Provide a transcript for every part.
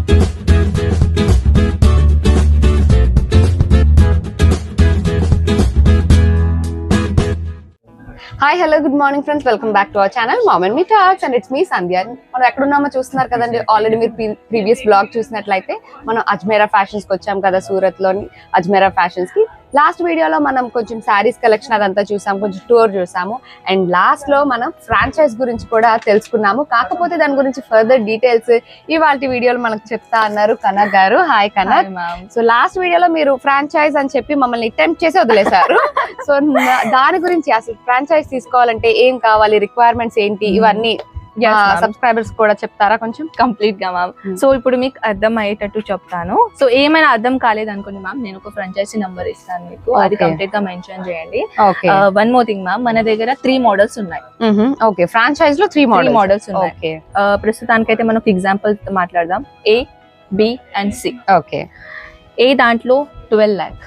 Hi hello good morning friends, welcome back to our channel mom and me talks and it's me Sandhya. మనం ఎక్కడున్నామో చూస్తున్నారు కదండి. Already మీరు previous blog చూసినట్లయితే మనం అజ్మేరా ఫ్యాషన్స్ కి వచ్చాం కదా, సూరత్ లోని అజ్మేరా ఫ్యాషన్స్ కి. లాస్ట్ వీడియోలో మనం కొంచెం శారీస్ కలెక్షన్ అదంతా చూసాము, కొంచెం టూర్ చూసాము అండ్ లాస్ట్ లో మనం ఫ్రాంచైజ్ గురించి కూడా తెలుసుకున్నాము. కాకపోతే దాని గురించి ఫర్దర్ డీటెయిల్స్ ఇవాళ వీడియోలో మనకు చెప్తా అన్నారు కనక్ గారు. హాయ్ కనక్. సో లాస్ట్ వీడియోలో మీరు ఫ్రాంచైజ్ అని చెప్పి మమ్మల్ని అటెంప్ట్ చేసి వదిలేశారు. సో దాని గురించి అసలు ఫ్రాంచైజ్ తీసుకోవాలంటే ఏం కావాలి, రిక్వైర్మెంట్స్ ఏంటి, ఇవన్నీ సబ్స్క్రైబర్స్ కూడా చెప్తారా కొంచెం కంప్లీట్ గా మ్యామ్? సో ఇప్పుడు మీకు అర్థం అయ్యేటట్టు చెప్తాను. సో ఏమైనా అర్థం కాలేదు అనుకోండి మ్యామ్, నేను ఒక ఫ్రాంచైజీ నంబర్ ఇస్తాను మీకు, అది కంప్లీట్ గా మెన్షన్ చేయండి. వన్ మోర్ థింగ్ మ్యామ్, మన దగ్గర 3 మోడల్స్ ఉన్నాయి. ఓకే, ఫ్రాంచైజ్ లో 3 మోడల్స్ ఉన్నాయి. ప్రస్తుతానికైతే మనం ఎగ్జాంపుల్ మాట్లాడదాం. A, B and C. Okay. A దాంట్లో 12 lakh.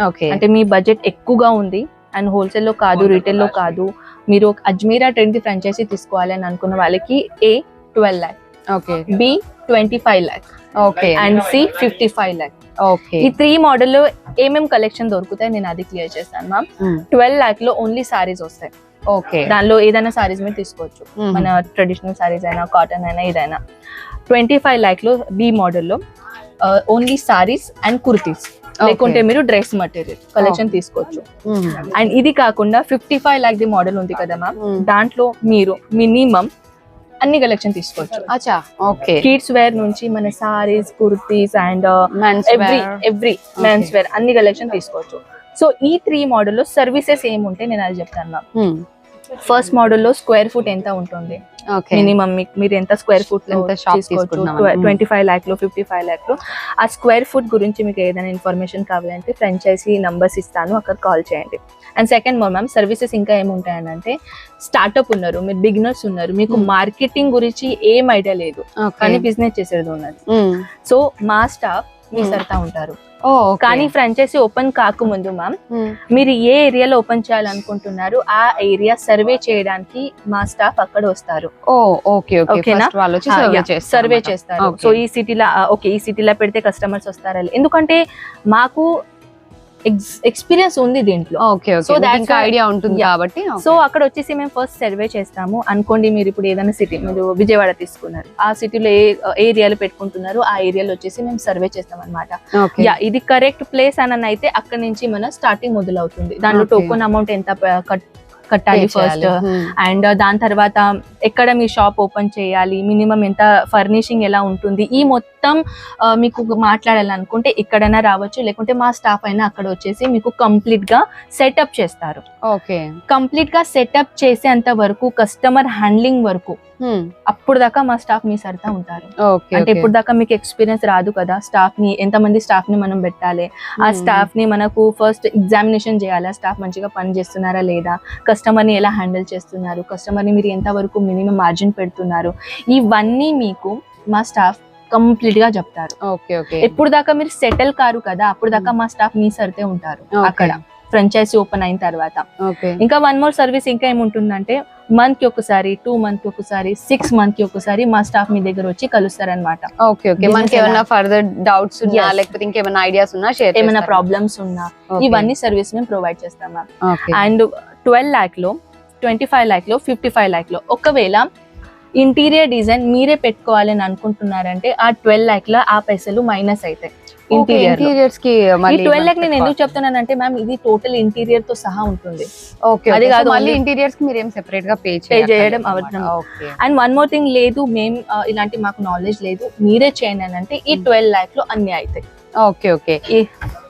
ఓకే, అంటే మీ బడ్జెట్ ఎక్కువగా ఉంది అండ్ హోల్సేల్ లో కాదు, రీటైల్ లో కాదు, మీరు ఒక అజ్మీరా ట్రెండ్ ఫ్రాంచైజీ తీసుకోవాలి అని అనుకున్న వాళ్ళకి A 12 lakh, okay, B 25 lakh, okay and C 55 lakh. Okay. ఈ 3 మోడల్ లో ఏమేం కలెక్షన్ దొరుకుతాయి నేను అది క్లియర్ చేస్తాను మ్యామ్. 12 lakh లో ఓన్లీ సారీస్ వస్తాయి. ఓకే, దానిలో ఏదైనా సారీస్ మీరు తీసుకోవచ్చు, మన ట్రెడిషనల్ సారీస్ అయినా, కాటన్ అయినా, ఏదైనా. 25 lakh లో B మోడల్ లో ఓన్లీ సారీస్ అండ్ కుర్తీస్, లేకుంటే మీరు డ్రెస్ మెటీరియల్ కలెక్షన్ తీసుకోవచ్చు. అండ్ ఇది కాకుండా 55 lakh ది మోడల్ ఉంది కదా మ్యామ్, దాంట్లో మీరు మినిమం అన్ని కలెక్షన్ తీసుకోవచ్చు. అచ్చా, ఓకే. కిడ్స్ వేర్ నుంచి మన saris, kurtis and every men's wear అన్ని కలెక్షన్ తీసుకోవచ్చు. సో ఈ 3 మోడల్ లో సర్వీసెస్ ఏముంటాయి నేను అది చెప్తాను మ్యామ్. ఫస్ట్ మోడల్ లో స్క్వేర్ ఫుట్ ఎంత ఉంటుంది, మినిమం మీరు ఎంత స్క్వేర్ ఫుట్ లో తీసుకోవచ్చు. 25 lakh లో, 55 lakh లో. ఆ స్క్వేర్ ఫుట్ గురించి మీకు ఏదైనా ఇన్ఫర్మేషన్ కావాలంటే ఫ్రాంచైజీ నంబర్స్ ఇస్తాను, అక్కడ కాల్ చేయండి. అండ్ సెకండ్ మ్యామ్, సర్వీసెస్ ఇంకా ఏముంటాయని అంటే, స్టార్ట్అప్ ఉన్నారు, మీరు బిగినర్స్ ఉన్నారు, మీకు మార్కెటింగ్ గురించి ఏం ఐడియా లేదు కానీ బిజినెస్ చేసేది ఉన్నది. సో మా స్టాఫ్ మీ సర్తా ఉంటారు. కానీ ఫ్రాంచైజీ ఓపెన్ కాకముందు మ్యామ్, మీరు ఏ ఏరియాలో ఓపెన్ చేయాలనుకుంటున్నారు ఆ ఏరియా సర్వే చేయడానికి మా స్టాఫ్ అక్కడ వస్తారు. సర్వే చేస్తారు. సో ఈ సిటీలో ఈ సిటీలో పెడితే కస్టమర్స్ వస్తారా, ఎందుకంటే మాకు ఎక్స్పీరియన్స్ ఉంది దీంట్లో. సో దానికి ఐడియా ఉంటుంది కాబట్టి. సో అక్కడ వచ్చేసి మేము ఫస్ట్ సర్వే చేస్తాము అనుకోండి. మీరు ఇప్పుడు ఏదైనా సిటీ, మీరు విజయవాడ తీసుకున్నారు, ఆ సిటీలో ఏ ఏరియాలో పెట్టుకుంటున్నారు ఆ ఏరియాలో వచ్చేసి మేము సర్వే చేస్తాం అనమాట. ఇది కరెక్ట్ ప్లేస్ అని అయితే అక్కడ నుంచి మన స్టార్టింగ్ మొదలవుతుంది. దాంట్లో టోకెన్ అమౌంట్ ఎంత కట్టాలి ఫస్ట్, అండ్ దాని తర్వాత ఎక్కడ మీ షాప్ ఓపెన్ చేయాలి, మినిమం ఎంత, ఫర్నిషింగ్ ఎలా ఉంటుంది, ఈ మొత్తం మీకు మాట్లాడాలనుకుంటే ఎక్కడైనా రావచ్చు, లేకుంటే మా స్టాఫ్ అయినా అక్కడ వచ్చేసి మీకు కంప్లీట్ గా సెటప్ చేస్తారు. ఓకే, కంప్లీట్ గా సెటప్ చేసేంత వరకు, కస్టమర్ హ్యాండ్లింగ్ వరకు అప్పుడు దాకా మా స్టాఫ్ మీ సరితా ఉంటారు. అంటే ఇప్పుడు దాకా మీకు ఎక్స్పీరియన్స్ రాదు కదా, స్టాఫ్ ని ఎంతమంది స్టాఫ్ ని మనం పెట్టాలి, ఆ స్టాఫ్ ని మనకు ఫస్ట్ ఎగ్జామినేషన్ చేయాలి, స్టాఫ్ మంచిగా పని చేస్తున్నారా లేదా, కస్టమర్ ని ఎలా హ్యాండిల్ చేస్తున్నారు, కస్టమర్ ని మీరు ఎంత వరకు మినిమం మార్జిన్ పెడుతున్నారు, ఇవన్నీ మీకు మా స్టాఫ్ కంప్లీట్ గా చెప్తారు. ఎప్పుడు దాకా మీరు సెటిల్ కారు కదా, అప్పుడు దాకా మా స్టాఫ్ మీ సరితే ఉంటారు అక్కడ ఫ్రాంచైజీ ఓపెన్ అయిన తర్వాత. ఇంకా వన్ మోర్ సర్వీస్ ఇంకా ఏముంటుందంటే, మంత్ కి ఒకసారి, 2 months కి ఒకసారి, 6 months కి ఒకసారి మా స్టాఫ్ మీ దగ్గర వచ్చి కలుస్తారనమాట. మనకి ఏమైనా ఫర్దర్ డౌట్స్ ఉన్నా, లేకపోతే ఇంకేమైనా ఐడియాస్ ఉన్నా, ఏమైనా ప్రాబ్లమ్స్ ఉన్నా, ఇవన్నీ సర్వీస్ మేము ప్రొవైడ్ చేస్తాం. అండ్ 12 lakh లో, 25 lakh లో, 55 lakh లో ఒకవేళ ఇంటీరియర్ డిజైన్ మీరే పెట్టుకోవాలని అనుకుంటున్నారంటే ఆ 12 lakh లో ఆ పైసలు మైనస్ అవుతాయి. ఇంటీరియర్స్ కి 12 lakh నేను ఎందుకు చెప్తున్నానంటే మ్యామ్, ఇది టోటల్ ఇంటీరియర్ తో సహా ఉంటుంది. అది కాదు, మళ్ళీ ఇంటీరియర్స్ కి మీరు ఏం సెపరేట్ గా పే చేయడం అవసరం. అండ్ వన్ మోర్ థింగ్, లేదు మేము ఇలాంటి మాకు నాలెడ్జ్ లేదు, మీరే చేయండి అని అంటే ఈ 12 lakh లో అన్ని అవుతాయి.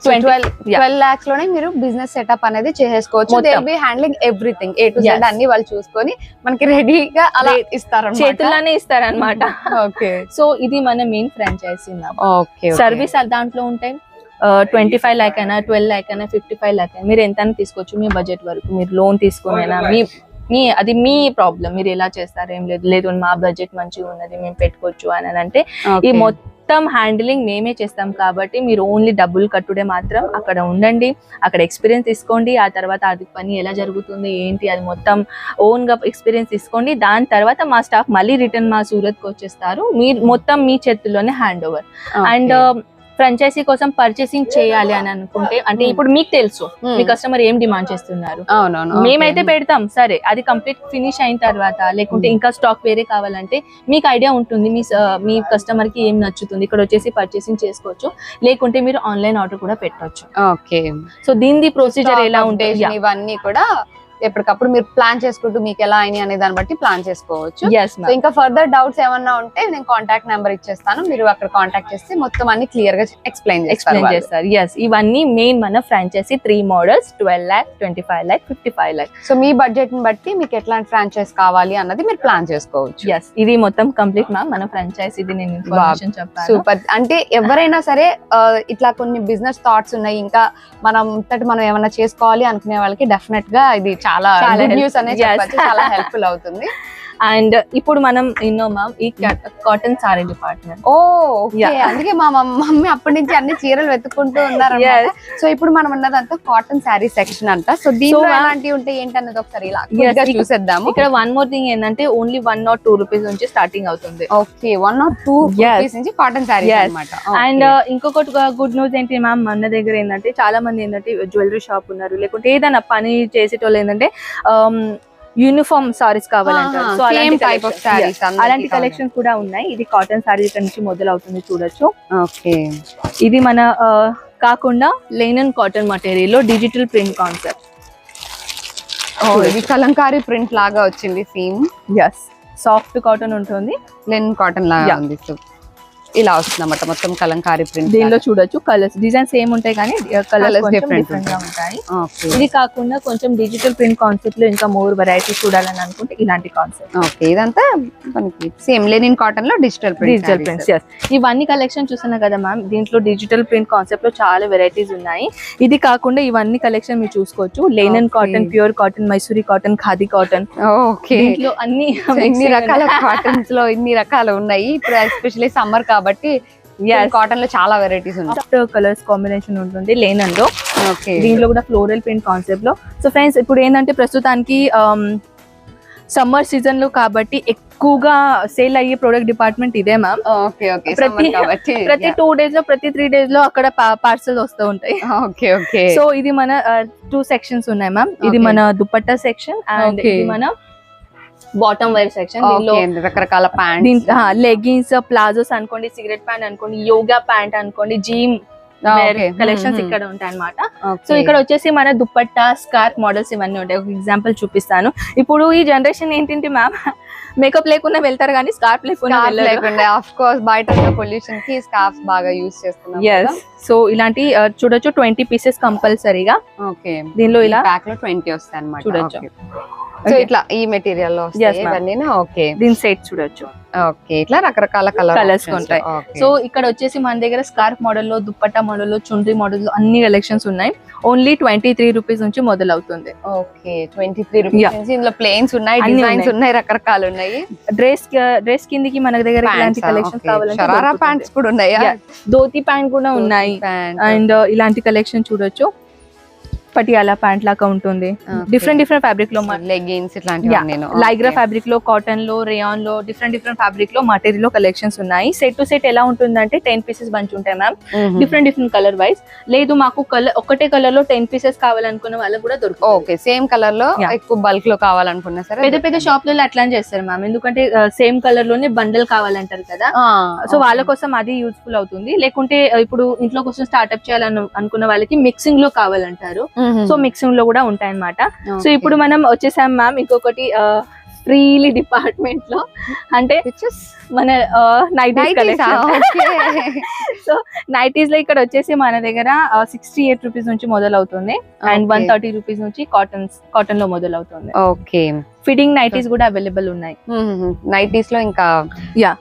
12 lakhs లోనే మీరు బిజినెస్ సెటప్ అనేది చేసేసుకోవచ్చు. They will be handling everything, A to Z అన్ని వాళ్ళు చూసుకొని మనకి రెడీగా అలా ఇస్తారు, చేతుల్లోనే ఇస్తారనమాట. సో ఇది మన మెయిన్ ఫ్రాంచైజీ. సర్వీస్ దాంట్లో ఉంటాయి. 25 lakh అయినా, 12 lakh అయినా, 55 lakh అయినా, మీరు ఎంత తీసుకోవచ్చు మీ బడ్జెట్ వరకు. మీరు లోన్ తీసుకునేనా, అది మీ ప్రాబ్లం, మీరు ఎలా చేస్తారు, ఏం లేదు మా బడ్జెట్ మంచిగా ఉన్నది మేము పెట్టుకోవచ్చు అని అంటే ఈ మొత్తం హ్యాండిలింగ్ మేమే చేస్తాం కాబట్టి మీరు ఓన్లీ డబ్బులు కట్టుడే మాత్రం అక్కడ ఉండండి, అక్కడ ఎక్స్పీరియన్స్ తీసుకోండి. ఆ తర్వాత అది పని ఎలా జరుగుతుంది ఏంటి అది మొత్తం ఓన్ గా ఎక్స్పీరియన్స్ తీసుకోండి. దాని తర్వాత మా స్టాఫ్ మళ్ళీ రిటర్న్ మా సూరత్ కి వచ్చేస్తారు. మీరు మొత్తం మీ చేతుల్లోనే హ్యాండ్ ఓవర్. అండ్ ఫ్రాంచైజీ కోసం పర్చేసింగ్ చేయాలి అని అనుకుంటే, అంటే ఇప్పుడు మీకు తెలుసు మీ కస్టమర్ ఏం డిమాండ్ చేస్తున్నారు, మేమైతే పెడతాం సరే, అది కంప్లీట్ ఫినిష్ అయిన తర్వాత లేకుంటే ఇంకా స్టాక్ వేరే కావాలంటే మీకు ఐడియా ఉంటుంది మీ కస్టమర్ కి ఏం నచ్చుతుంది, ఇక్కడ వచ్చేసి పర్చేసింగ్ చేసుకోవచ్చు, లేకుంటే మీరు ఆన్లైన్ ఆర్డర్ కూడా పెట్టవచ్చు. ఓకే, సో దీని ప్రొసీజర్ ఎలా ఉంటుంది ఇవన్నీ కూడా ఎప్పటికప్పుడు మీరు ప్లాన్ చేసుకుంటూ మీకు ఎలా అయినాయి అనే దాన్ని బట్టి ప్లాన్ చేసుకోవచ్చు. సో ఇంకా ఫర్దర్ డౌట్స్ ఏమన్నా ఉంటే నేను కాంటాక్ట్ నెంబర్ ఇచ్చేస్తాను, మీరు అక్కడ కాంటాక్ట్ చేస్తే మొత్తం అన్ని క్లియర్ గా ఎక్స్ప్లెయిన్ చేస్తారు. ఎస్, ఇవన్నీ మెయిన్ మన franchisee 3 models 12 lakh, 25 lakh, 55 lakh. So మీ బడ్జెట్ ని బట్టి మీకు ఎట్లాంటి ఫ్రాంచైజ్ కావాలి అన్నది మీరు ప్లాన్ చేసుకోవచ్చు. ఎస్, ఇది మొత్తం కంప్లీట్ మ్యామ్ మన ఫ్రాంచైజీ. ఇది నేను ఇన్ఫర్మేషన్ చెప్పాను. సూపర్. అంటే ఎవరైనా సరే ఇట్లా కొన్ని బిజినెస్ థాట్స్ ఉన్నాయి, ఇంకా మనం ఏమైనా చేసుకోవాలి అనుకునే వాళ్ళకి డెఫినెట్ గా ఇది చాలా న్యూస్ అనేది చాలా హెల్ప్ఫుల్ అవుతుంది. అండ్ ఇప్పుడు మనం ఎన్నో మ్యామ్ ఈ కాటన్ సారీ డిపార్ట్మెంట్. అందుకే మా మమ్మీ అప్పటి నుంచి అన్ని చీరలు వెతుక్కుంటూ ఉన్నారు. సో ఇప్పుడు మనం ఉన్నదంతా కాటన్ సారీ సెక్షన్ అంట. సో దీనిలో ఎలాంటివి ఉంటాయి ఏంటి అన్నది ఒకసారి ఇలా చూసేద్దాము. ఇక్కడ వన్ మోర్ థింగ్ ఏంటంటే ఓన్లీ 1 or 2 rupees నుంచి స్టార్టింగ్ అవుతుంది. ఓకే, 1 or 2 rupees నుంచి కాటన్ సారీ అన్నమాట. అండ్ ఇంకొకటి గుడ్ న్యూస్ ఏంటి మ్యామ్, మన దగ్గర ఏంటంటే చాలా మంది ఏంటంటే జ్యువెలరీ షాప్ ఉన్నారు, లేకుంటే ఏదైనా పని చేసేటోళ్ళు ఏంటంటే యూనిఫామ్ సారీస్ కావాలంటారు. సో అలాంటి కలెక్షన్స్ కూడా ఉన్నాయి. ఇది కాటన్ సారీ ఇక్కడ నుంచి మొదలవుతుంది చూడొచ్చు. ఓకే, ఇది మన కాకుండా లెనిన్ కాటన్ మెటీరియల్ లో డిజిటల్ ప్రింట్ కాన్సెప్ట్. ఇది కలంకారీ ప్రింట్ లాగా వచ్చింది థీమ్. ఎస్, సాఫ్ట్ కాటన్ ఉంటుంది, లెనిన్ కాటన్ లాగా ఉంది. ఇలా వస్తుంది అన్నమాట మొత్తం కలంకారీ ప్రింట్. దీనిలో చూడొచ్చు కలర్స్ డిజైన్స్ సేమ్ ఉంటాయి కానీ కలర్స్ డిఫరెంట్ గా ఉంటాయి. ఇది కాకుండా కొంచెం డిజిటల్ ప్రింట్ కాన్సెప్ట్ లో ఇంకా మోర్ వెరైటీ చూడాలని అనుకుంటే ఇలాంటి కాన్సెప్ట్. ఓకే, ఇదంతా మనకి సేమ్ లెనిన్ కాటన్ లో డిజిటల్ ప్రింట్స్. ఇవన్నీ కలెక్షన్ చూస్తున్నా కదా మ్యామ్, దీంట్లో డిజిటల్ ప్రింట్ కాన్సెప్ట్ లో చాలా వెరైటీస్ ఉన్నాయి. ఇది కాకుండా ఇవన్నీ కలెక్షన్ మీరు చూసుకోవచ్చు. Linen cotton, pure cotton, Mysore cotton, khadi cotton. Okay, దీంట్లో అన్ని రకాల కాటన్స్ లో ఇన్ని రకాలు ఉన్నాయి. ఇప్పుడు ఎస్పెషల్లీ సమ్మర్ కాబట్టి కాటన్ లో చాలా వెరైటీస్ ఉన్నాయి. కలర్స్ కాంబినేషన్ ఉంటుంది లెనిన్ లో. ఓకే, దీంట్లో కూడా ఫ్లోరల్ ప్రింట్ కాన్సెప్ట్ లో. సో ఫ్రెండ్స్, ఇప్పుడు ఏంటంటే ప్రస్తుతానికి సమ్మర్ సీజన్ లో కాబట్టి ఎక్కువగా సేల్ అయ్యే ప్రొడక్ట్ డిపార్ట్మెంట్ ఇదే మ్యామ్. ప్రతి 2 days లో, ప్రతి 3 days లో అక్కడ పార్సల్ వస్తూ ఉంటాయి. సో ఇది మన 2 sections ఉన్నాయి మ్యామ్. ఇది మన దుపట్టా సెక్షన్ అండ్ ఇది మన బాటమ్ వేర్ సెక్షన్. దీనిలో రకరకాల ప్యాంట్, లెగ్గిన్స్, ప్లాజోస్ అనుకోండి, సిగరెట్ ప్యాంట్ అనుకోండి, యోగా ప్యాంట్ అనుకోండి, జీమ్ కలెక్షన్స్ ఇక్కడ ఉంటాయి అన్నమాట. సో ఇక్కడ వచ్చేసి మన దుపట్టా, స్కార్ఫ్ మోడల్స్ ఇవన్నీ ఉంటాయి. ఒక ఎగ్జాంపుల్ చూపిస్తాను. ఇప్పుడు ఈ జనరేషన్ ఏంటి మ్యామ్, మేకప్ లేకుండా వెళ్తారు కానీ స్కార్ఫ్ లేకుండా. ఆఫ్ కోర్స్ బయట పొల్యూషన్ కి స్కార్ఫ్ బాగా యూస్ చేస్తున్నాం. సో ఇలాంటి చూడొచ్చు 20 pieces కంపల్సరీగా. ఓకే, దీనిలో ఇలా ప్యాక్ లో 20 వస్తాయి అన్నమాట. చూడొచ్చు. సో ఇట్లా ఈ మెటీరియల్ లో ఓకే, దీని సెట్ చూడొచ్చు. ఓకే, ఇట్లా రకరకాల కలర్స్ ఉంటాయి. సో ఇక్కడ వచ్చేసి మన దగ్గర స్కార్ఫ్ మోడల్ లో, దుపట్టా మోడల్ లో, చుండ్రీ మోడల్ లో అన్ని కలెక్షన్స్ ఉన్నాయి. ఓన్లీ 23 rupees నుంచి మొదలవుతుంది. ఓకే, 23 rupees నుంచి. ఇందులో ప్లేన్స్ ఉన్నాయి, డిజైన్స్ ఉన్నాయి, రకరకాలు ఉన్నాయి. డ్రెస్ కిందికి మన దగ్గర ఇలాంటి కలెక్షన్స్ కావాలంటే షరారా ప్యాంట్స్ కూడా ఉన్నాయి, ధోతి ప్యాంట్ కూడా ఉన్నాయి. అండ్ ఇలాంటి కలెక్షన్ చూడొచ్చు. పటియాలా ప్యాంట్ లాగా ఉంటుంది. డిఫరెంట్ ఫ్యాబ్రిక్ లో, లెగ్గిన్స్ ఇట్లాంటివి, లైగ్రా ఫ్యాబ్రిక్ లో, కాటన్ లో, రేయాన్ లో, డిఫరెంట్ ఫ్యాబ్రిక్ లో మటీరియల్ లో కలెక్షన్స్ ఉన్నాయి. సెట్ టు సెట్ ఎలా ఉంటుందంటే 10 pieces బంచ్ ఉంటాయి మ్యామ్. Different colour wise. లేదు మాకు ఒకటే కలర్ లో 10 pieces కావాలనుకున్న వాళ్ళకి కూడా దొరుకుతుంది. ఓకే, సేమ్ కలర్ లో ఎక్కువ బల్క్ లో కావాలనుకున్నా సరే పెద్ద షాప్ లో అట్లా చేస్తారు మ్యామ్. ఎందుకంటే సేమ్ కలర్ లోనే బండల్ కావాలంటారు కదా, సో వాళ్ళ కోసం అది యూస్ఫుల్ అవుతుంది. లేకుంటే ఇప్పుడు ఇంట్లో కోసం స్టార్ట్అప్ చేయాలని అనుకున్న వాళ్ళకి మిక్సింగ్ లో కావాలంటారు. సో మిక్సింగ్ లో కూడా ఉంటాయి అన్నమాట. సో ఇప్పుడు మనం వచ్చేసాం మ్యామ్ ఇంకొకటి ఫ్రీలీ డిపార్ట్మెంట్ లో, అంటే మన నైటీస్ కలెక్షన్. సో నైటీస్ లో ఇక్కడ వచ్చేసి మన దగ్గర 68 rupees నుంచి మొదలవుతుంది. అండ్ 130 rupees నుంచి కాటన్ లో మొదలవుతుంది. ఓకే, ఫిట్టింగ్ నైటీస్ కూడా అవైలబుల్ ఉన్నాయి. నైటీస్ లో ఇంకా యా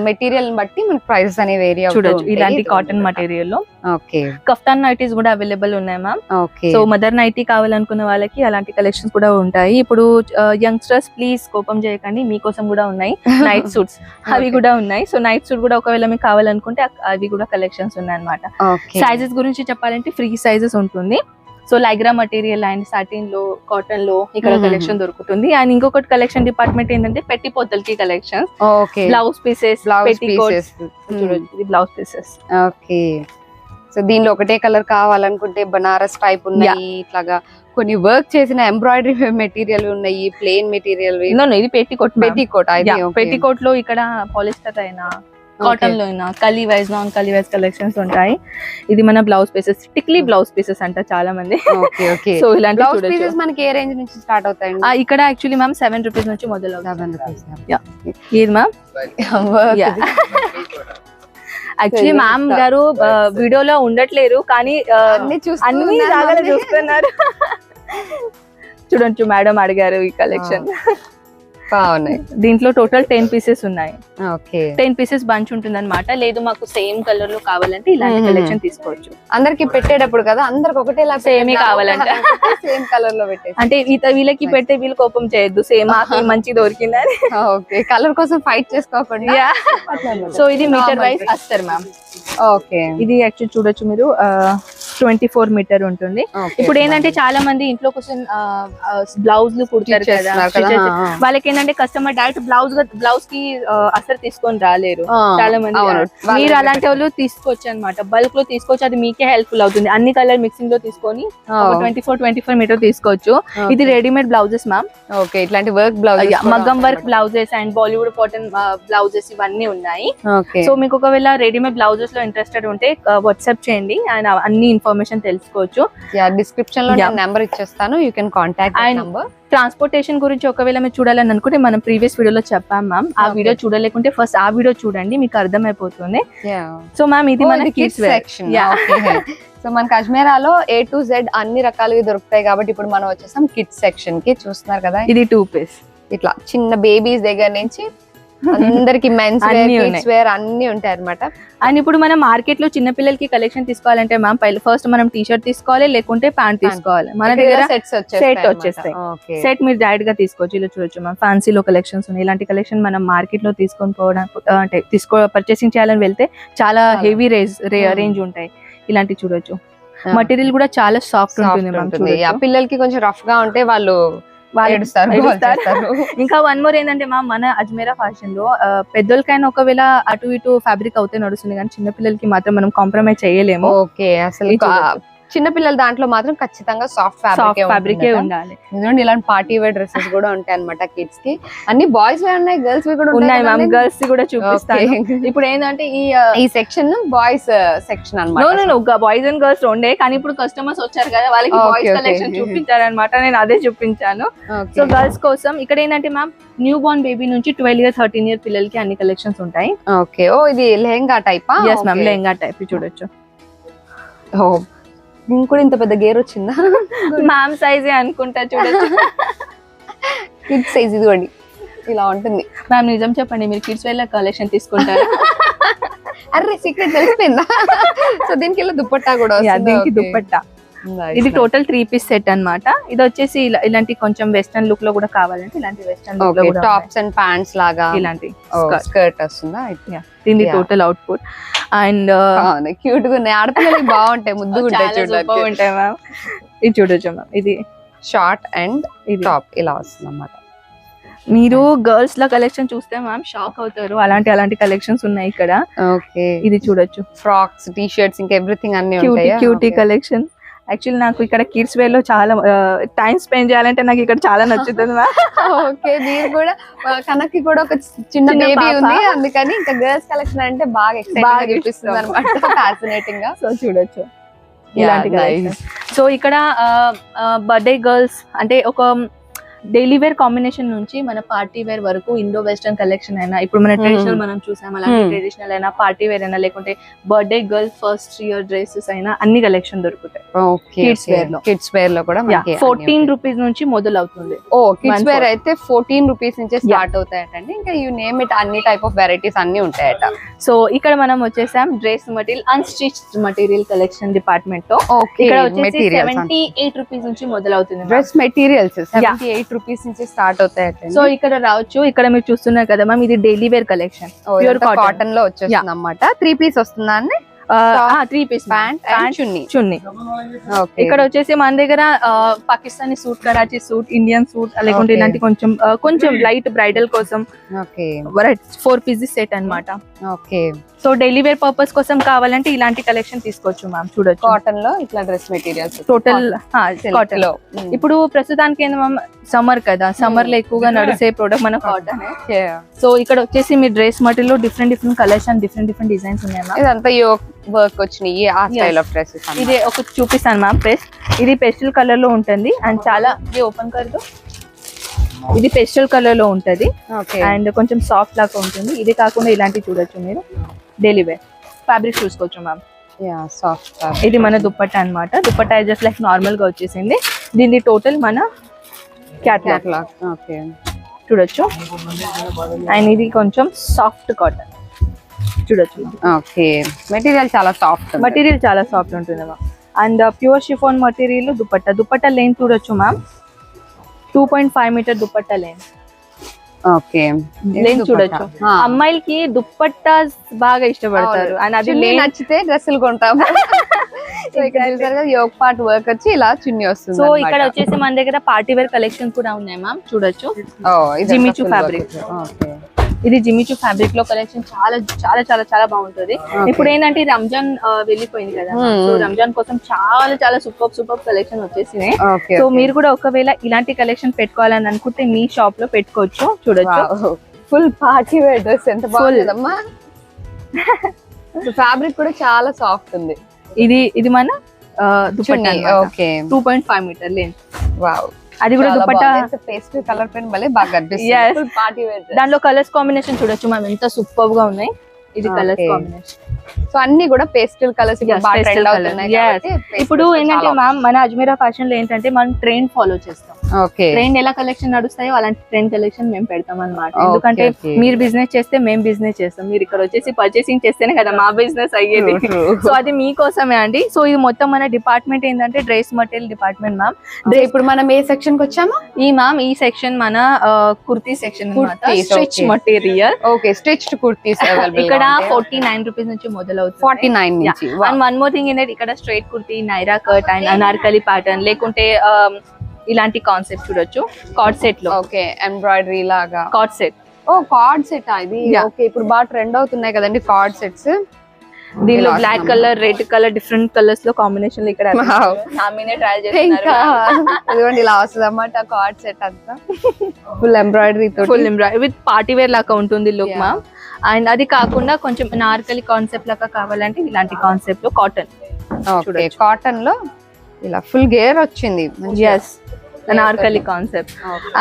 మెటీరియల్ బట్టి మనకి ప్రైసెస్ అనేవి వేరీ చూడొచ్చు, ఇలాంటి కాటన్ మెటీరియల్ లో ఓకే కఫ్తాన్ నైటీస్ కూడా అవైలబుల్ ఉన్నాయి ma'am. Okay so mother nighty కావాలనుకున్న వాళ్ళకి అలాంటి కలెక్షన్స్ కూడా ఉంటాయి. ఇప్పుడు యంగ్స్టర్స్ ప్లీజ్ కోపం చేయకండి, మీకోసం కూడా ఉన్నాయి నైట్ సూట్స్, అవి కూడా ఉన్నాయి. సో నైట్ సూట్ కూడా ఒకవేళ మీకు కావాలనుకుంటే అవి కూడా కలెక్షన్స్ ఉన్నాయి అనమాట. సైజెస్ గురించి చెప్పాలంటే ఫ్రీ సైజెస్ ఉంటుంది. సో లైగ్రా మెటీరియల్ అండ్ సాటిన్ లో, కాటన్ లో ఇక్కడ కలెక్షన్ దొరుకుతుంది. అండ్ ఇంకొకటి కలెక్షన్ డిపార్ట్మెంట్ ఏంటంటే పెట్టిపోతలకి కలెక్షన్, బ్లౌజ్ పీసెస్, పెట్టికోట్స్ చూడొచ్చు, ఇది బ్లౌజ్ పీసెస్. ఓకే సో దీనిలో ఒకటే కలర్ కావాలనుకుంటే బనారస్ టైప్ ఉన్నాయి, ఇట్లాగా కొన్ని వర్క్ చేసిన ఎంబ్రాయిడరీ మెటీరియల్ ఉన్నాయి, ప్లెయిన్ మెటీరియల్. ఇది పెట్టికోట్, పెట్టికోట్ లో ఇక్కడ పాలిస్టర్ అయినా కాటన్ లో అయినా కలీ వైజ్, నాన్ కలీ వైజ్ కలెక్షన్స్ ఉంటాయి. ఇది మన blouse pieces, tikli blouse pieces అంటారు చాలా మంది. సో ఇలాంటి బ్లౌజ్ పీసెస్ మనకి ఏ రేంజ్ నుంచి స్టార్ట్ అవుతాయి? ఇక్కడ యాక్చువల్లీ మ్యామ్ 7 రూపీస్ నుంచి మొదలు ఇది మ్యామ్. యాక్చువల్లీ మ్యామ్ గారు వీడియోలో ఉండట్లేరు కానీ అన్ని జాగాలో చూస్తున్నారు. చూడొచ్చు, మేడం అడిగారు ఈ కలెక్షన్. బాగున్నాయి. దీంట్లో టోటల్ 10 పీసెస్ ఉన్నాయి. ఓకే 10 పీసెస్ బంచ్ ఉంటుంది అనమాట. లేదు మాకు సేమ్ కలర్ లో కావాలంటే ఇలాంటి కలెక్షన్ తీసుకోవచ్చు. అందరికి పెట్టేటప్పుడు కదా అందరికి ఒకటే సేమ్ కావాలంటే సేమ్ కలర్ లో పెట్టే, అంటే వీళ్ళకి పెడితే వీళ్ళు కోపం చేయొద్దు, సేమ్ మంచి దొరికిందని. ఓకే కలర్ కోసం ఫైట్ చేసుకోకుండా. సో ఇది మీటర్ వైజ్ అస్తారు మ్యామ్. ఓకే ఇది యాక్చువల్ చూడొచ్చు మీరు 24 మీటర్ ఉంటుంది. ఇప్పుడు ఏంటంటే చాలా మంది ఇంట్లో కోసం బ్లౌజ్ లు కుడతారు కదా, వాళ్ళకి ఏంటంటే కస్టమర్ డైరెక్ట్ బ్లౌజ్ కి అసలు తీసుకొని రాలేరు చాలా మంది. మీరు అలాంటి వాళ్ళు తీసుకోవచ్చు అనమాట, బల్క్ లో తీసుకోవచ్చు, అది మీకే హెల్ప్ఫుల్ అవుతుంది. అన్ని కలర్ మిక్సింగ్ లో తీసుకొని 24 మీటర్ తీసుకోవచ్చు. ఇది రెడీమేడ్ బ్లౌజెస్ మ్యామ్. ఓకే ఇట్లాంటి వర్క్ బ్లౌజ్, మగ్గం work blouses and Bollywood cotton blouses ఇవన్నీ ఉన్నాయి. సో మీకు ఒకవేళ రెడీమేడ్ బ్లౌజెస్ లో ఇంట్రెస్టెడ్ ఉంటే వాట్సాప్ చేయండి అండ్ అన్ని ఇన్ఫర్మేషన్ తెలుసుకోవచ్చు. డిస్క్రిప్షన్ లో నెంబర్ ఇచ్చేస్తాను, you can contact number. Transportation గురించి ఒకవేళ మీరు చూడాలని అనుకుంటే మనం ప్రీవియస్ వీడియోలో చెప్పాం మ్యామ్. ఆ వీడియో చూడలేకుంటే ఫస్ట్ ఆ వీడియో చూడండి, మీకు అర్థమైపోతుంది. సో మ్యామ్ ఇది మన కిడ్స్ సెక్షన్. సో మనకి అజ్మేరాలో A to Z అన్ని రకాలుగా దొరుకుతాయి కాబట్టి ఇప్పుడు మనం వచ్చేసాం కిడ్స్ సెక్షన్ కి. చూస్తున్నారు కదా, ఇది 2 పీస్, ఇట్లా చిన్న బేబీస్ దగ్గర నుంచి అందరికి మెన్స్ వేర్, కిడ్స్ వేర్ అన్ని ఉంటాయి అన్నమాట. అండ్ ఇప్పుడు మనం మార్కెట్ లో చిన్న పిల్లలకి కలెక్షన్ తీసుకోవాలంటే మ్యామ్ ఫస్ట్ మనం టీ షర్ట్ తీసుకోవాలి, లేకుంటే ప్యాంట్ తీసుకోవాలి. మన దగ్గర సెట్ వచ్చేస్తాయి. సెట్ మీరు డైరెక్ట్ గా తీసుకోవచ్చు. ఇలా చూడొచ్చు మ్యామ్, ఫ్యాన్సీలో కలెక్షన్స్ ఉన్నాయి. ఇలాంటి కలెక్షన్ మనం మార్కెట్ లో తీసుకొని పోవడానికి అంటే పర్చేసింగ్ చేయాలని వెళ్తే చాలా హెవీ రేంజ్ ఉంటాయి. ఇలాంటి చూడొచ్చు, మెటీరియల్ కూడా చాలా సాఫ్ట్ ఉంటుంది మ్యామ్. పిల్లలకి కొంచెం రఫ్ గా ఉంటే వాళ్ళు ఇంకా వన్ మోర్ ఏంటంటే మా మన అజ్మేరా ఫ్యాషన్ లో పెద్దోళ్ళకైనా ఒకవేళ అటు ఇటు ఫ్యాబ్రిక్ అవుతే నడుస్తుంది, కానీ చిన్న పిల్లలకి మాత్రం మనం కాంప్రమైజ్ చేయలేము. ఓకే అసలు చిన్న పిల్లల దాంట్లో మాత్రం ఖచ్చితంగా సాఫ్ట్ ఫ్యాబ్రికే ఉండాలి. ఎందుకంటే ఇలాంటి పార్టీ వేర్ డ్రెస్సెస్ కూడా ఉంటాయి అన్నమాట కిడ్స్ కి. అన్ని బాయ్స్ వే ఉన్నాయి, గర్ల్స్ కూడా ఉన్నాయి మ్యామ్. గర్ల్స్ కూడా చూపిస్తాను. ఇప్పుడు ఏంటంటే ఈ సెక్షన్ బాయ్స్ సెక్షన్ అన్నమాట. బాయ్స్ అండ్ గర్ల్స్ ఉండే, కానీ ఇప్పుడు కస్టమర్స్ వచ్చారు కదా, వాళ్ళకి బాయ్స్ కలెక్షన్ చూపించారు అనమాట. నేను అదే చూపించాను. సో గర్ల్స్ కోసం ఇక్కడ ఏంటంటే మ్యామ్ న్యూ బోర్న్ బేబీ నుంచి 12 years 13 year పిల్లలకి అన్ని కలెక్షన్స్ ఉంటాయి. ఓకే ఓ ఇది lehenga type? yes ma'am, lehenga type చూడొచ్చు. ఓ కూడా ఇంత పెద్ద గేర్ వచ్చిందా? మ్యామ్ సైజే అనుకుంటా, చూడొచ్చు. కిడ్స్ సైజ్ ఇదిగోండి ఇలా ఉంటుంది. మ్యామ్ నిజం చెప్పండి, మీరు కిడ్స్ వేర్ కలెక్షన్ తీసుకుంటారు? అరే సీక్రెట్ తెలిసిపోయిందా? సో దీనికి ఇలా దుప్పట్టా కూడా దీనికి దుప్పట్టా. ఇది టోటల్ 3 పీస్ సెట్ అన్నమాట. ఇది వచ్చేసి ఇలాంటి కొంచెం వెస్టర్న్ లుక్ లో కూడా కావాలంటే ఇలాంటి వెస్టర్న్ లుక్ లో కూడా టాప్స్ అండ్ ప్యాంట్స్ లాగా ఇలాంటి స్కర్ట్ వస్తుందా? దీని టోటల్ అవుట్పుట్ అండ్ క్యూట్ గా ఉన్నాయి. ఆడపిల్లలకి బాగుంటాయి, ముద్దుగా ఉంటాయి మ్యామ్. ఇది చూడొచ్చు మ్యామ్, ఇది షార్ట్ అండ్ టాప్ ఇలా వస్తుంది అన్నమాట. మీరు గర్ల్స్ ల కలెక్షన్ చూస్తే మ్యామ్ షాక్ అవుతారు, అలాంటి కలెక్షన్స్ ఉన్నాయి ఇక్కడ. ఓకే ఇది చూడొచ్చు, ఫ్రాక్స్, టీ షర్ట్స్, ఇంకా ఎవ్రీథింగ్ అన్ని ఉంటాయి. Cutie collection. యాక్చువల్లీ నాకు ఇక్కడ కిడ్స్ వేర్ లో చాలా టైం స్పెండ్ చేయాలంటే నాకు ఇక్కడ చాలా నచ్చుతుంది మ్యామ్. ఓకే మీరు కూడా కనక్కి కూడా ఒక చిన్న బేబీ ఉంది, అందుకని ఇంకా గర్ల్స్ కలెక్షన్ అంటే బాగా ఎక్సైటింగ్ అనిపిస్తుంది అన్నమాట, ఫ్యాసినేటింగ్ గా. సో చూడొచ్చు ఇలాంటి కలెక్షన్. సో ఇక్కడ బర్త్డే గర్ల్స్ అంటే ఒక డైలీ వేర్ కాంబినేషన్ నుంచి మన పార్టీ వేర్ వరకు ఇండో వెస్టర్న్ కలెక్షన్ అయినా, ఇప్పుడు మన ట్రెడిషనల్ మనం చూసాం అలాంటి ట్రెడిషనల్ అయినా, పార్టీ వేర్ అయినా, లేకుంటే birthday girl first year dresses అయినా అన్ని కలెక్షన్ దొరుకుతాయి. కిడ్స్ వేర్ లో కూడా 14 రూపీస్ నుంచి మొదలవుతుంది. ఓ కిడ్స్ వేర్ అయితే 14 రూపీస్ నుంచి స్టార్ట్ అవుతాయటండి. ఇంకా యూ నేమ్ ఇట్ అన్ని టైప్ ఆఫ్ వెరైటీస్ అన్ని ఉంటాయట. సో ఇక్కడ మనం వచ్చేసాం dress material unstitched material collection department తో. ఇక్కడ వచ్చేసి 78 రూపీస్ నుంచి మొదలవుతుంది. డ్రెస్ మెటీరియల్స్ 78 రూపీస్ నుంచి స్టార్ట్ అవుతాయట. సో ఇక్కడ రావచ్చు. ఇక్కడ మీరు చూస్తున్నారు కదా మ్యామ్, ఇది daily wear collection pure cotton లో వచ్చేస్తుంది అన్నమాట. 3 పీస్ వస్తుందా అండి? 3 పీస్ ప్యాంట్ చున్నీ. ఇక్కడ వచ్చేసి మన దగ్గర Pakistani suit, Karachi suit, Indian suit, లేకుంటే ఇలాంటి కొంచెం లైట్ బ్రైడల్ కోసం 4 పీసెస్ సెట్ అన్నమాట. Okay. So daily wear purpose కోసం కావాలంటే ఇలాంటి కలెక్షన్ తీసుకోవచ్చు మ్యామ్. చూడొచ్చు కాటన్ లో ఇట్లా డ్రెస్ మెటీరియల్స్ టోటల్ కాటన్ లో. ఇప్పుడు ప్రస్తుతానికి ఏంది మ్యామ్, సమ్మర్ కదా, సమ్మర్ లో ఎక్కువగా నడిసే ప్రోడక్ట్ మన కాటన్. సో ఇక్కడ వచ్చేసి మీ డ్రెస్ మెటీరియల్ లో డిఫరెంట్ కలెక్షన్, డిఫరెంట్ డిజైన్స్ ఉన్నాయి. ఇదంతా వర్క్ వచ్చినాయి ఆ స్టైల్ ఆఫ్ డ్రెస్సెస్. ఇది ఒక చూపిస్తాను మ్యామ్. ఇది పెస్టల్ కలర్ లో ఉంటుంది అండ్ చాలా ఓపెన్ కలర్, ఇది పెస్టల్ కలర్ లో ఉంటది అండ్ కొంచెం సాఫ్ట్ లాగా ఉంటుంది. ఇది కాకుండా ఇలాంటివి చూడొచ్చు మీరు. డైలీ వేర్ ఫ్యాబ్రిక్ చూసుకోవచ్చు మ్యామ్. ఇది మన దుప్పట్టా అన్నమాట. దుప్పట్టా జస్ట్ లైక్ నార్మల్ గా వచ్చేసింది. దీని టోటల్ మన క్యాట్లాగ్ చూడొచ్చు. అండ్ ఇది కొంచెం సాఫ్ట్ కాటన్ చూడొచ్చు. ఓకే. మెటీరియల్ చాలా సాఫ్ట్ ఉంటుంది ma'am. And pure chiffon material dupatta length చూడొచ్చు ma'am. 2.5 metre dupatta length. Okay. Length చూడొచ్చు. అమ్మాయిలకి దుప్పట్టాస్ బాగా ఇష్టపడతారు అండ్ అది నచ్చితే డ్రెస్సులు కొంటాము. యోగ్ పార్ట్ వర్క్ వచ్చి ఇలా చున్నీ వస్తుంది. సో ఇక్కడ వచ్చేసి మన దగ్గర పార్టీ వేర్ కలెక్షన్ కూడా ఉన్నాయి మ్యామ్. చూడొచ్చు. Jimmy Choo fabric. ఇది జిమ్మిచూ ఫ్యాబ్రిక్ లో కలెక్షన్ చాలా చాలా చాలా చాలా బాగుంటుంది. ఇప్పుడు ఏంటంటే రంజాన్ వెళ్ళిపోయింది కదా, సో రంజాన్ కోసం చాలా చాలా సూపర్ కలెక్షన్ వచ్చేసినాయి. సో మీరు కూడా ఒకవేళ ఇలాంటి కలెక్షన్ పెట్టుకోవాలని అనుకుంటే మీ షాప్ లో పెట్టుకోవచ్చు. చూడొచ్చు. ఫుల్ పార్టీ వేర్ డ్రెస్ ఎంత బాగుందమ్మా. ఫ్యాబ్రిక్ కూడా చాలా సాఫ్ట్ ఉంది. ఇది మన dupatta. Okay. 2.5 meter length. Wow. అది కూడా దుపట్టా పేస్టల్ కలర్ పెన్ భలే బాగా కనిపిస్తుంది. Party wear. దాంట్లో కలర్స్ కాంబినేషన్ చూడొచ్చు మ్యామ్, ఎంత సూపర్ గా ఉన్నాయి. ఇది కలర్స్ కాంబినేషన్. సో అన్ని కూడా పేస్టల్ కలర్స్ ఇప్పుడు ఏంటంటే మ్యామ్, మన అజ్మీరా ఫ్యాషన్ లో ఏంటంటే మనం ట్రెండ్ ఫాలో చేస్తాం. ట్రెండ్ ఎలా కలెక్షన్ నడుస్తాయో అలాంటి ట్రెండ్ కలెక్షన్ మేము పెడతాం అన్నమాట. ఎందుకంటే మీరు బిజినెస్ చేస్తే మేము బిజినెస్ చేస్తాం, మీరు ఇక్కడ వచ్చేసి పర్చేసింగ్ చేస్తేనే కదా మా బిజినెస్ అయ్యేది. సో అది మీకోసమే అండి. సో ఇది మొత్తం మన డిపార్ట్మెంట్ ఏంటంటే డ్రెస్ మెటీరియల్ డిపార్ట్మెంట్ మ్యామ్. ఇప్పుడు మనం ఏ సెక్షన్ కి వచ్చాము? ఈ సెక్షన్ మన kurti section, stitch material. Okay. Stitched kurtis ఇక్కడ 49 రూపీస్ నుంచి మొదలవుతుంది. 49 నుంచి. అండ్ వన్ మోర్ థింగ్ ఏంటంటే ఇక్కడ straight kurti, Naira cut and Anarkali pattern, లేకుంటే ఇలాంటి కాన్సెప్ట్ చూడొచ్చు. కార్డ్ సెట్ లో. ఓకే. ఎంబ్రాయిడరీ లాగా కార్డ్ సెట్. కార్డ్ సెట్ ఇది. ఓకే. ఇప్పుడు బాగా ట్రెండ్ అవుతున్నాయి కదండి కార్డ్ సెట్స్. దీనిలో black colour, red colour, different colours లో కాంబినేషన్ ఇక్కడ ట్రై చేస్తున్నారు. ఇలా వస్తుంది అన్నమాట కార్డ్ సెట్ అంతా. Full embroidery with party wear లాగా ఉంటుంది లుక్ మ్యామ్. అండ్ అది కాకుండా కొంచెం నార్కలి కాన్సెప్ట్ లాగా కావాలంటే ఇలాంటి కాన్సెప్ట్ లో కాటన్. కాటన్ లో ఇలా ఫుల్ గేర్ వచ్చింది. నార్కలి కాన్సెప్ట్.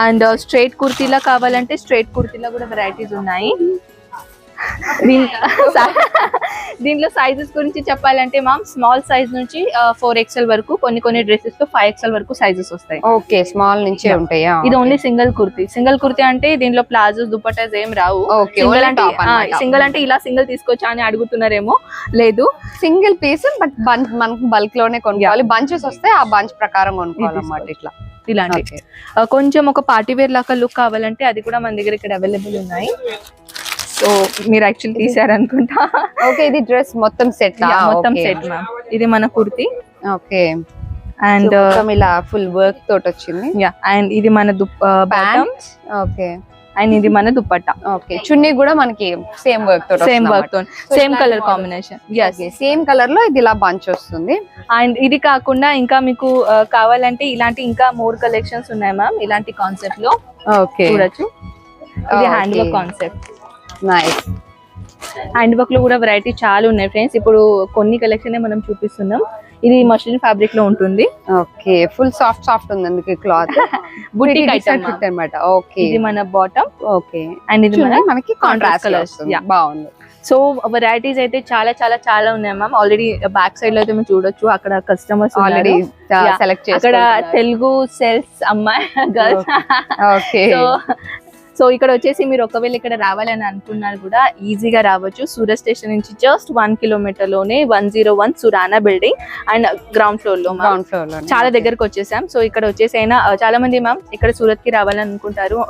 అండ్ స్ట్రైట్ కుర్తీలా కావాలంటే స్ట్రైట్ కుర్తీలో కూడా వెరైటీస్ ఉన్నాయి. దీంట్లో సైజెస్ గురించి చెప్పాలంటే మ్యామ్, స్మాల్ సైజ్ నుంచి 4XL వరకు, కొన్ని డ్రెస్సెస్ లో 5XL వరకు సైజెస్ వస్తాయి. ఓకే. స్మాల్ నుంచే ఉంటాయి. ఇది ఓన్లీ సింగిల్ కుర్తీ అంటే దీంట్లో ప్లాజోస్, దుపట్టాస్ ఏం రావు. సింగిల్ అంటే ఇలా సింగిల్ తీసుకోవచ్చా అని అడుగుతున్నారేమో. లేదు, సింగిల్ పీస్. బట్ మనకు బల్క్ లోనే కొనుక్కోవాలి. బంచెస్ వస్తే ఆ బంచ్ ప్రకారం కొనుక్కోవాలన్నమాట. ఇట్లా ఇలాంటి కొంచెం ఒక పార్టీ వేర్ లాగా లుక్ కావాలంటే అది కూడా మన దగ్గర ఇక్కడ అవైలబుల్ ఉన్నాయి. సో మీరు యాక్చువల్లీ తీసారనుకుంటా. ఓకే. ఇది డ్రెస్ మొత్తం సెట్. మొత్తం సెట్ మ్యామ్. ఇది మన కుర్తీ. ఓకే. అండ్ ఇలా ఫుల్ వర్క్ తోటి వచ్చింది. అండ్ ఇది మన ప్యాంట్. ఓకే. అండ్ ఇది మన దుపట్టా. ఓకే. చున్నీ కూడా మనకి సేమ్ వర్క్ తో, same colour combination. Same colour లో ఇది ఇలా బంచ్ వస్తుంది. అండ్ ఇది కాకుండా ఇంకా మీకు కావాలంటే ఇలాంటి ఇంకా మోర్ కలెక్షన్స్ ఉన్నాయి మ్యామ్ ఇలాంటి కాన్సెప్ట్ లో. ఓకే. చూడొచ్చు. ఇది hand work concept. Nice. Hand work లో కూడా వెరైటీ చాలా ఉన్నాయి ఫ్రెండ్స్. ఇప్పుడు కొన్ని కలెక్షన్ మనం చూపిస్తున్నాం. ఇది మష్లిన్ ఫ్యాబ్రిక్ లో ఉంటుంది. ఓకే, ఫుల్ సాఫ్ట్ ఉంది అందుకే క్లాత్. బుటిక్ ఐటమ్ అన్నమాట. ఓకే, ఇది మన బాటమ్. ఓకే, అండ్ ఇది మనకి కాంట్రాస్ట్ కలర్స్. బాగుంది. సో వెరైటీస్ అయితే చాలా చాలా చాలా ఉన్నాయి మ్యామ్. ఆల్రెడీ బ్యాక్ సైడ్ లో అయితే మీరు చూడొచ్చు, అక్కడ కస్టమర్స్ ఆల్రెడీ సెలెక్ట్ చేసి అక్కడ తెలుగు సెల్స్ అమ్మాయి గర్ల్స్. ఓకే, సో ఇక్కడ వచ్చేసి మీరు ఒకవేళ ఇక్కడ రావాలని అనుకున్నారు కూడా ఈజీగా రావచ్చు. సూరత్ స్టేషన్ నుంచి జస్ట్ 1 కిలోమీటర్ లోనే 101 Surana building and ground floor లో చాలా దగ్గరకు వచ్చేసాం. సో ఇక్కడ వచ్చేసి అయినా చాలా మంది మ్యామ్ ఇక్కడ సూరత్ కి రావాలని అనుకుంటారు,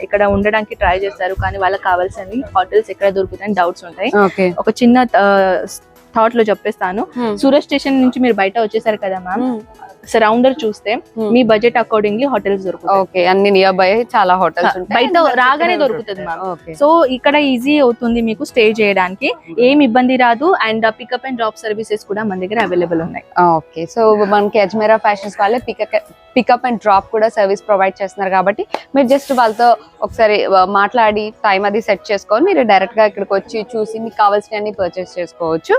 ఇక్కడ ఉండడానికి ట్రై చేస్తారు, కానీ వాళ్ళకి కావాల్సినవి హోటల్స్ ఎక్కడ దొరుకుతాయని డౌట్స్ ఉంటాయి. ఒక చిన్న థాట్ లో చెప్పేస్తాను. సూరత్ స్టేషన్ నుంచి మీరు బయట వచ్చేసారు కదా మ్యామ్, సరౌండర్ చూస్తే మీ బడ్జెట్ అకార్డింగ్లీ హోటల్స్ దొరుకుతాయి. ఓకే, అన్ని నియర్ బై చాలా హోటల్స్ ఉంటాయి, బయట రాగానే దొరుకుతుంది మ్యామ్. సో ఇక్కడ ఈజీ అవుతుంది మీకు స్టే చేయడానికి, ఏం ఇబ్బంది రాదు. And pickup and drop services కూడా మన దగ్గర అవైలబుల్ ఉన్నాయి. ఓకే, సో మనకి అజ్మేరా ఫ్యాషన్స్ వాళ్ళే పికప్ అండ్ డ్రాప్ కూడా సర్వీస్ ప్రొవైడ్ చేస్తున్నారు కాబట్టి మీరు జస్ట్ వాళ్ళతో ఒకసారి మాట్లాడి టైం అది సెట్ చేసుకొని మీరు డైరెక్ట్ గా ఇక్కడికి వచ్చి చూసి మీకు కావాల్సినవన్నీ పర్చేస్ చేసుకోవచ్చు.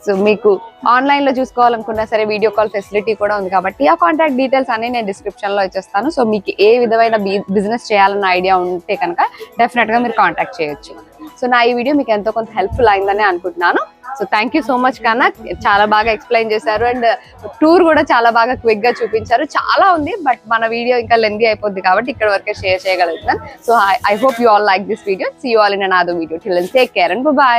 సో మీకు ఆన్లైన్ లో చూసుకోవాలనుకున్నా సరే వీడియో కాల్ ఫెసిలిటీ కూడా ఉంది కాబట్టి ఆ కాంటాక్ట్ డీటెయిల్స్ అన్ని నేను డిస్క్రిప్షన్ లో ఇచ్చేస్తాను. సో మీకు ఏ విధమైన బిజినెస్ చేయాలన్న ఐడియా ఉంటే కనుక డెఫినెట్ గా మీరు కాంటాక్ట్ చేయొచ్చు. సో నా ఈ వీడియో మీకు ఎంతో కొంత హెల్ప్ఫుల్ అయిందని అనుకుంటున్నాను. So thank you so much కన్నా, చాలా బాగా ఎక్స్ప్లెయిన్ చేశారు అండ్ టూర్ కూడా చాలా బాగా క్విక్ గా చూపించారు. చాలా ఉంది బట్ మన వీడియో ఇంకా లెంతీ అయిపోద్ది కాబట్టి ఇక్కడ వరకే షేర్ చేయగలుగుతున్నాను. So I hope you all like this video. See you all in another video. Till then take care and by.